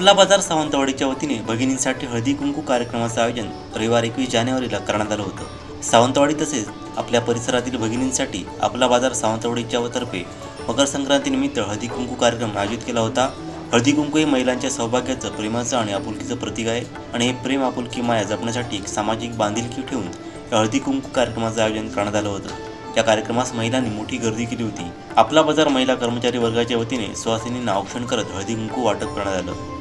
आपला बाजार सावंतवाडीच्या वतीने भगिनींसाठी हळदी कुंकू कार्यक्रमाचे आयोजन रविवार 21 जानेवारीला करण्यात आलं होतं। सावंतवाडी तसेच आपल्या परिसरातील भगिनींसाठी आपला बाजार सावंतवाडीच्या तर्फे मकर संक्रांतीनिमित्त हळदी कुंकू कार्यक्रम आयोजित केला होता। हळदी कुंकू हे महिलांच्या सौभाग्याचं, प्रेमाचं आणि आपुलकीचं प्रतीक आहे आणि हे प्रेम, आपुलकी, माया जपण्यासाठी सामाजिक बांधिलकी ठेवून या हळदी कुंकू कार्यक्रमाचं आयोजन करण्यात आलं होतं। या कार्यक्रमास महिलांनी मोठी गर्दी केली होती। आपला बाजार महिला कर्मचारी वर्गाच्या वतीने सुवासिनींना औक्षण करत हळदी कुंकू वाटप करण्यात आलं।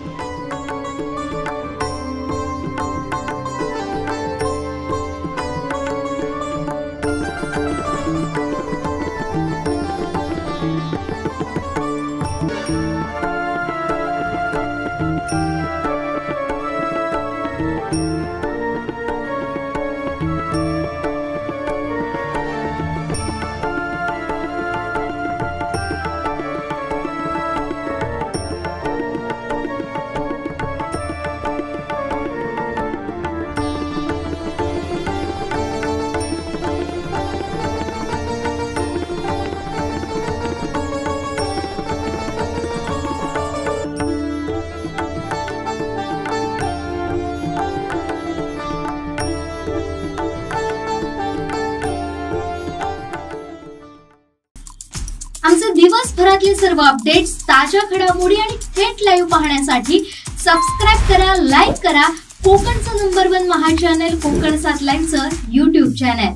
आमचे दिवसभरातले सर्व अपडेट्स, ताज्या घडामोडी आणि थेट लाईव्ह पाहण्यासाठी सबस्क्राइब करा, लाईक करा कोकणचं नंबर 1 महा चॅनल कोकण 7 लाईव्हचं YouTube चॅनल।